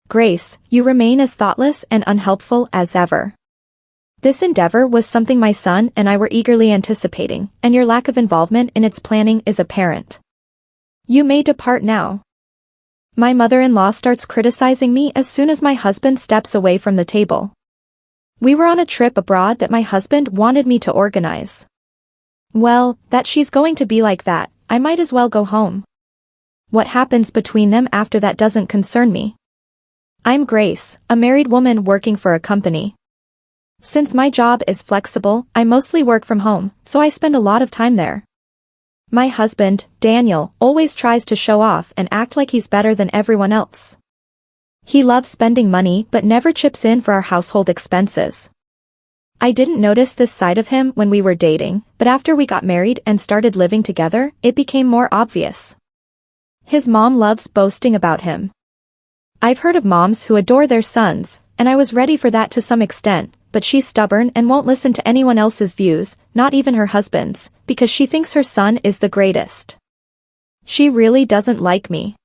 Grace, you remain as thoughtless and unhelpful as ever. This endeavor was something my son and I were eagerly anticipating, and your lack of involvement in its planning is apparent. You may depart now. My mother-in-law starts criticizing me as soon as my husband steps away from the table. We were on a trip abroad that my husband wanted me to organize. Well, that she's going to be like that, I might as well go home. What happens between them after that doesn't concern me. I'm Grace, a married woman working for a company. Since my job is flexible, I mostly work from home, so I spend a lot of time there. My husband, Daniel, always tries to show off and act like he's better than everyone else. He loves spending money but never chips in for our household expenses. I didn't notice this side of him when we were dating, but after we got married and started living together, it became more obvious. His mom loves boasting about him. I've heard of moms who adore their sons, and I was ready for that to some extent, but she's stubborn and won't listen to anyone else's views, not even her husband's, because she thinks her son is the greatest. She really doesn't like me.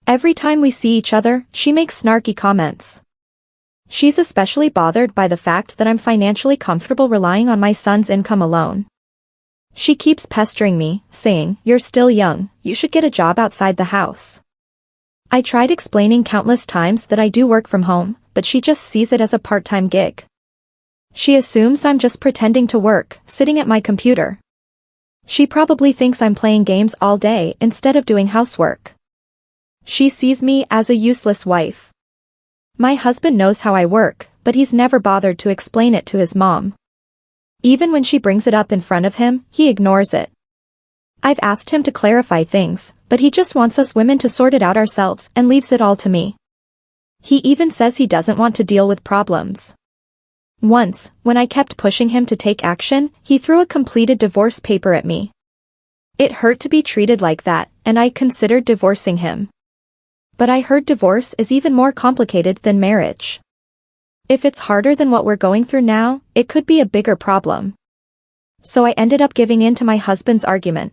Every time we see each other, she makes snarky comments. She's especially bothered by the fact that I'm financially comfortable relying on my son's income alone. She keeps pestering me, saying, "You're still young, you should get a job outside the house." I tried explaining countless times that I do work from home, but she just sees it as a part-time gig. She assumes I'm just pretending to work, sitting at my computer. She probably thinks I'm playing games all day instead of doing housework. She sees me as a useless wife. My husband knows how I work, but he's never bothered to explain it to his mom. Even when she brings it up in front of him, he ignores it. I've asked him to clarify things, but he just wants us women to sort it out ourselves and leaves it all to me. He even says he doesn't want to deal with problems. Once, when I kept pushing him to take action, he threw a completed divorce paper at me. It hurt to be treated like that, and I considered divorcing him. But I heard divorce is even more complicated than marriage. If it's harder than what we're going through now, it could be a bigger problem. So I ended up giving in to my husband's argument.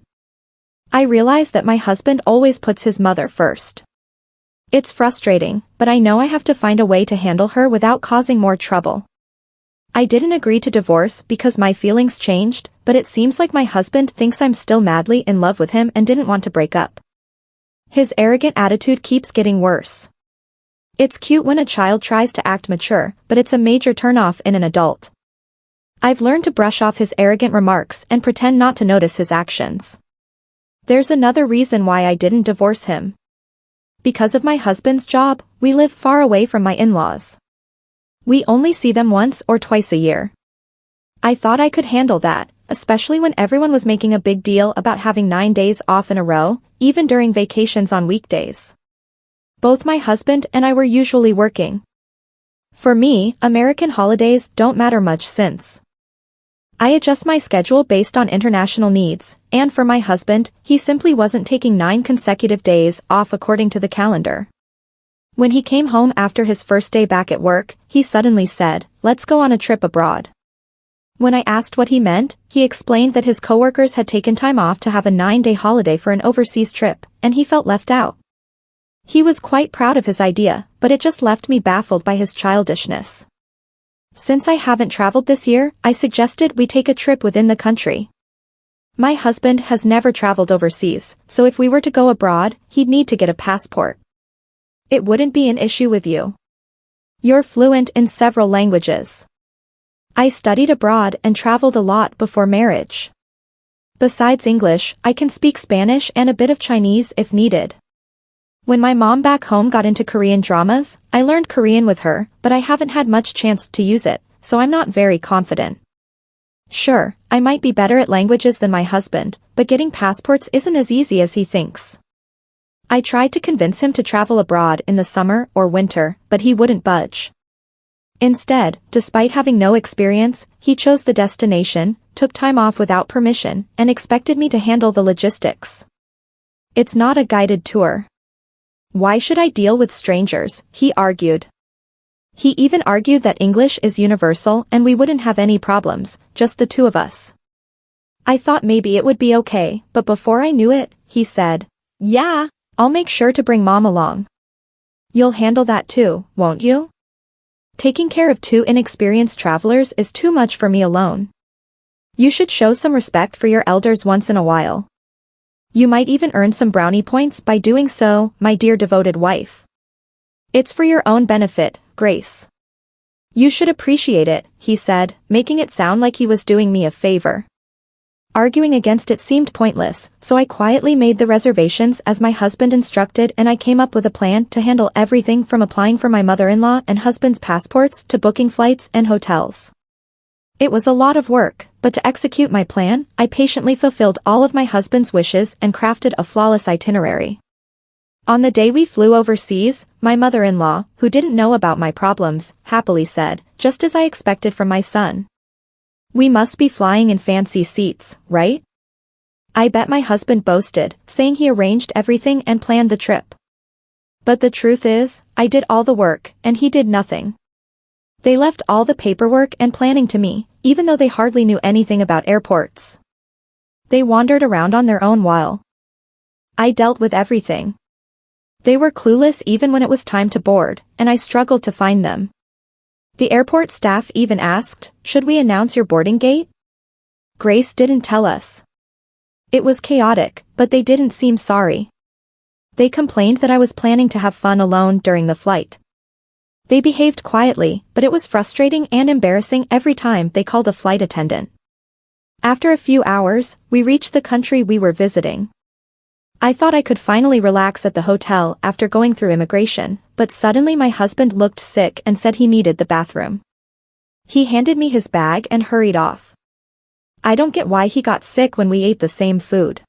I realize that my husband always puts his mother first. It's frustrating, but I know I have to find a way to handle her without causing more trouble. I didn't agree to divorce because my feelings changed, but it seems like my husband thinks I'm still madly in love with him and didn't want to break up. His arrogant attitude keeps getting worse. It's cute when a child tries to act mature, but it's a major turnoff in an adult. I've learned to brush off his arrogant remarks and pretend not to notice his actions. There's another reason why I didn't divorce him. Because of my husband's job, we live far away from my in-laws. We only see them once or twice a year. I thought I could handle that, especially when everyone was making a big deal about having 9 days off in a row, even during vacations on weekdays. Both my husband and I were usually working. For me, American holidays don't matter much since I adjust my schedule based on international needs, and for my husband, he simply wasn't taking 9 consecutive days off according to the calendar. When he came home after his first day back at work, he suddenly said, "Let's go on a trip abroad." When I asked what he meant, he explained that his coworkers had taken time off to have a 9-day holiday for an overseas trip, and he felt left out. He was quite proud of his idea, but it just left me baffled by his childishness. Since I haven't traveled this year, I suggested we take a trip within the country. My husband has never traveled overseas, so if we were to go abroad, he'd need to get a passport. It wouldn't be an issue with you. You're fluent in several languages. I studied abroad and traveled a lot before marriage. Besides English, I can speak Spanish and a bit of Chinese if needed. When my mom back home got into Korean dramas, I learned Korean with her, but I haven't had much chance to use it, so I'm not very confident. Sure, I might be better at languages than my husband, but getting passports isn't as easy as he thinks. I tried to convince him to travel abroad in the summer or winter, but he wouldn't budge. Instead, despite having no experience, he chose the destination, took time off without permission, and expected me to handle the logistics. It's not a guided tour. Why should I deal with strangers, he argued. He even argued that English is universal and we wouldn't have any problems, just the two of us. I thought maybe it would be okay, but before I knew it, he said, "Yeah, I'll make sure to bring Mom along." You'll handle that too, won't you? Taking care of two inexperienced travelers is too much for me alone. You should show some respect for your elders once in a while. You might even earn some brownie points by doing so, my dear devoted wife. It's for your own benefit, Grace. You should appreciate it, he said, making it sound like he was doing me a favor. Arguing against it seemed pointless, so I quietly made the reservations as my husband instructed, and I came up with a plan to handle everything from applying for my mother-in-law and husband's passports to booking flights and hotels. It was a lot of work, but to execute my plan, I patiently fulfilled all of my husband's wishes and crafted a flawless itinerary. On the day we flew overseas, my mother-in-law, who didn't know about my problems, happily said, just as I expected from my son. We must be flying in fancy seats, right? I bet my husband boasted, saying he arranged everything and planned the trip. But the truth is, I did all the work, and he did nothing. They left all the paperwork and planning to me, even though they hardly knew anything about airports. They wandered around on their own while I dealt with everything. They were clueless even when it was time to board, and I struggled to find them. The airport staff even asked, should we announce your boarding gate? Grace didn't tell us. It was chaotic, but they didn't seem sorry. They complained that I was planning to have fun alone during the flight. They behaved quietly, but it was frustrating and embarrassing every time they called a flight attendant. After a few hours, we reached the country we were visiting. I thought I could finally relax at the hotel after going through immigration, but suddenly my husband looked sick and said he needed the bathroom. He handed me his bag and hurried off. I don't get why he got sick when we ate the same food.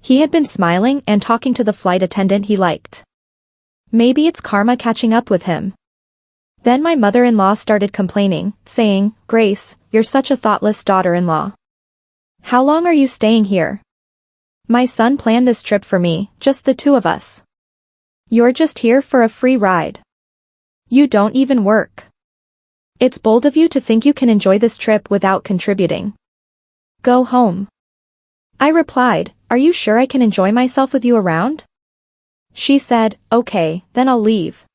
He had been smiling and talking to the flight attendant he liked. Maybe it's karma catching up with him. Then my mother-in-law started complaining, saying, Grace, you're such a thoughtless daughter-in-law. How long are you staying here? My son planned this trip for me, just the two of us. You're just here for a free ride. You don't even work. It's bold of you to think you can enjoy this trip without contributing. Go home. I replied, are you sure I can enjoy myself with you around? She said, okay, then I'll leave.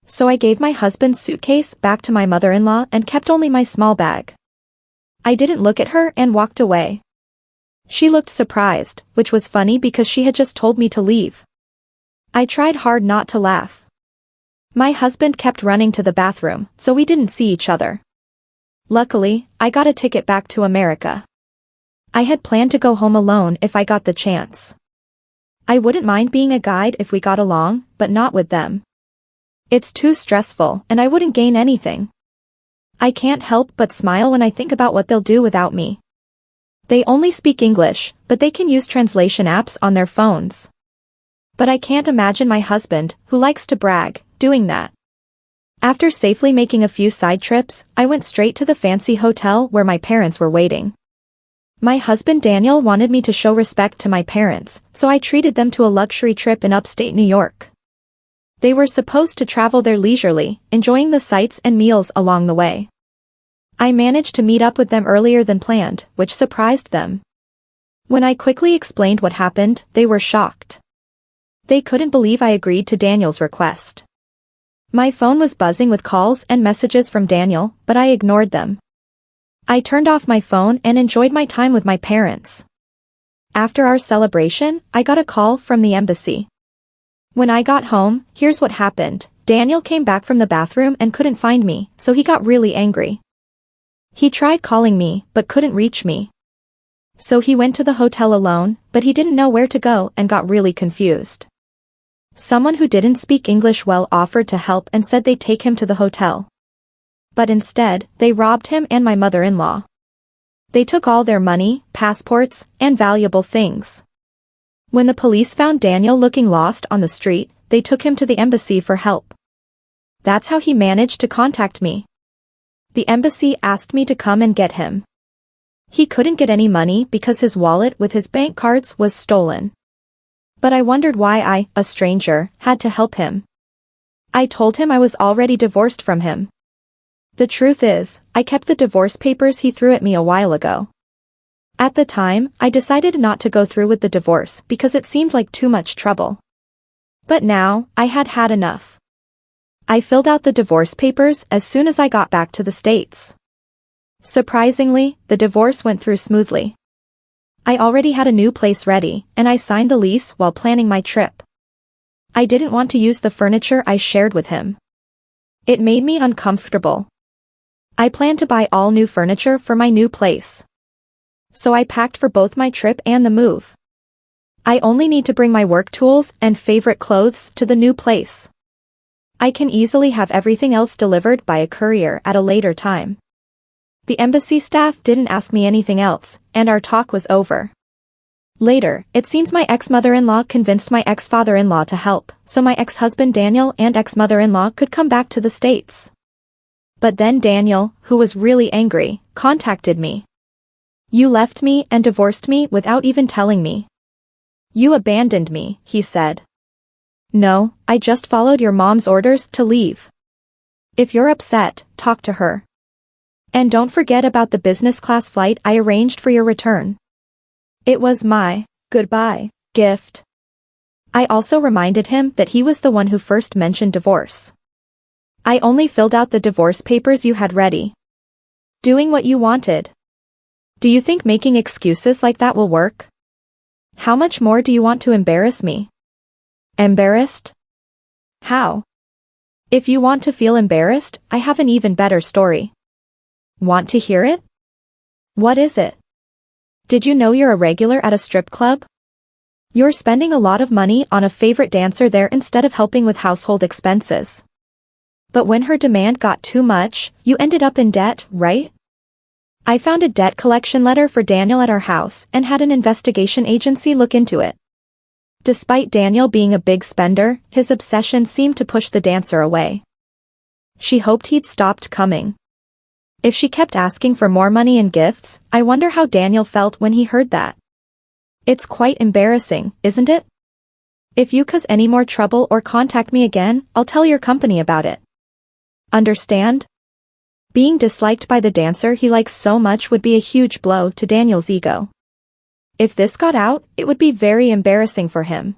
So I gave my husband's suitcase back to my mother-in-law and kept only my small bag. I didn't look at her and walked away. She looked surprised, which was funny because she had just told me to leave. I tried hard not to laugh. My husband kept running to the bathroom, so we didn't see each other. Luckily, I got a ticket back to America. I had planned to go home alone if I got the chance. I wouldn't mind being a guide if we got along, but not with them. It's too stressful, and I wouldn't gain anything. I can't help but smile when I think about what they'll do without me. They only speak English, but they can use translation apps on their phones. But I can't imagine my husband, who likes to brag, doing that. After safely making a few side trips, I went straight to the fancy hotel where my parents were waiting. My husband Daniel wanted me to show respect to my parents, so I treated them to a luxury trip in upstate New York. They were supposed to travel there leisurely, enjoying the sights and meals along the way. I managed to meet up with them earlier than planned, which surprised them. When I quickly explained what happened, they were shocked. They couldn't believe I agreed to Daniel's request. My phone was buzzing with calls and messages from Daniel, but I ignored them. I turned off my phone and enjoyed my time with my parents. After our celebration, I got a call from the embassy. When I got home, here's what happened. Daniel came back from the bathroom and couldn't find me, so he got really angry. He tried calling me, but couldn't reach me. So he went to the hotel alone, but he didn't know where to go and got really confused. Someone who didn't speak English well offered to help and said they'd take him to the hotel. But instead, they robbed him and my mother-in-law. They took all their money, passports, and valuable things. When the police found Daniel looking lost on the street, they took him to the embassy for help. That's how he managed to contact me. The embassy asked me to come and get him. He couldn't get any money because his wallet with his bank cards was stolen. But I wondered why I, a stranger, had to help him. I told him I was already divorced from him. The truth is, I kept the divorce papers he threw at me a while ago. At the time, I decided not to go through with the divorce because it seemed like too much trouble. But now, I had had enough. I filled out the divorce papers as soon as I got back to the States. Surprisingly, the divorce went through smoothly. I already had a new place ready, and I signed the lease while planning my trip. I didn't want to use the furniture I shared with him. It made me uncomfortable. I planned to buy all new furniture for my new place. So I packed for both my trip and the move. I only need to bring my work tools and favorite clothes to the new place. I can easily have everything else delivered by a courier at a later time. The embassy staff didn't ask me anything else, and our talk was over. Later, it seems my ex-mother-in-law convinced my ex-father-in-law to help, so my ex-husband Daniel and ex-mother-in-law could come back to the States. But then Daniel, who was really angry, contacted me. "You left me and divorced me without even telling me. You abandoned me," he said. "No, I just followed your mom's orders to leave. If you're upset, talk to her. And don't forget about the business class flight I arranged for your return." It was my goodbye gift. I also reminded him that he was the one who first mentioned divorce. "I only filled out the divorce papers you had ready. Doing what you wanted. Do you think making excuses like that will work? How much more do you want to embarrass me?" Embarrassed? How? If you want to feel embarrassed, I have an even better story. Want to hear it? What is it? Did you know you're a regular at a strip club? You're spending a lot of money on a favorite dancer there instead of helping with household expenses. But when her demand got too much, you ended up in debt, right? I found a debt collection letter for Daniel at our house and had an investigation agency look into it. Despite Daniel being a big spender, his obsession seemed to push the dancer away. She hoped he'd stopped coming. If she kept asking for more money and gifts, I wonder how Daniel felt when he heard that. It's quite embarrassing, isn't it? If you cause any more trouble or contact me again, I'll tell your company about it. Understand? Being disliked by the dancer he likes so much would be a huge blow to Daniel's ego. If this got out, it would be very embarrassing for him.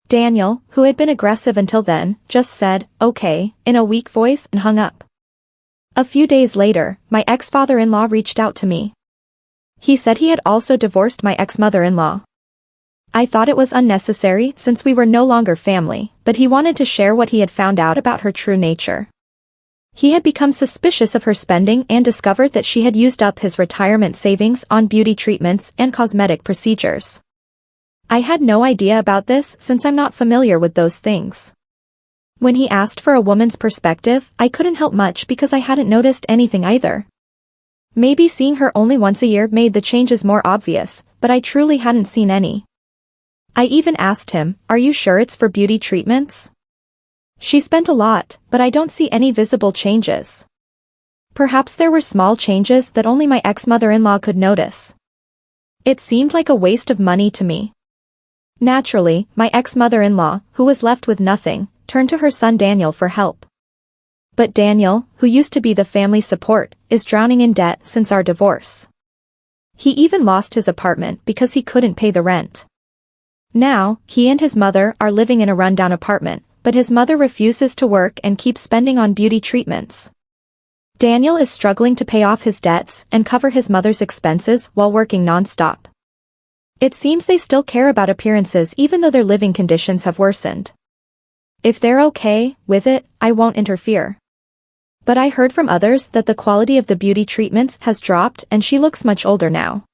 Daniel, who had been aggressive until then, just said, "Okay," in a weak voice and hung up. A few days later, my ex-father-in-law reached out to me. He said he had also divorced my ex-mother-in-law. I thought it was unnecessary since we were no longer family, but he wanted to share what he had found out about her true nature. He had become suspicious of her spending and discovered that she had used up his retirement savings on beauty treatments and cosmetic procedures. I had no idea about this since I'm not familiar with those things. When he asked for a woman's perspective, I couldn't help much because I hadn't noticed anything either. Maybe seeing her only once a year made the changes more obvious, but I truly hadn't seen any. I even asked him, "Are you sure it's for beauty treatments? She spent a lot, but I don't see any visible changes." Perhaps there were small changes that only my ex-mother-in-law could notice. It seemed like a waste of money to me. Naturally, my ex-mother-in-law, who was left with nothing, turned to her son Daniel for help. But Daniel, who used to be the family support, is drowning in debt since our divorce. He even lost his apartment because he couldn't pay the rent. Now, he and his mother are living in a rundown apartment, but his mother refuses to work and keeps spending on beauty treatments. Daniel is struggling to pay off his debts and cover his mother's expenses while working non-stop. It seems they still care about appearances even though their living conditions have worsened. If they're okay with it, I won't interfere. But I heard from others that the quality of the beauty treatments has dropped and she looks much older now.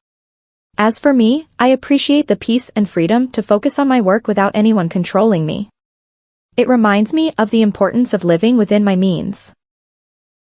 As for me, I appreciate the peace and freedom to focus on my work without anyone controlling me. It reminds me of the importance of living within my means.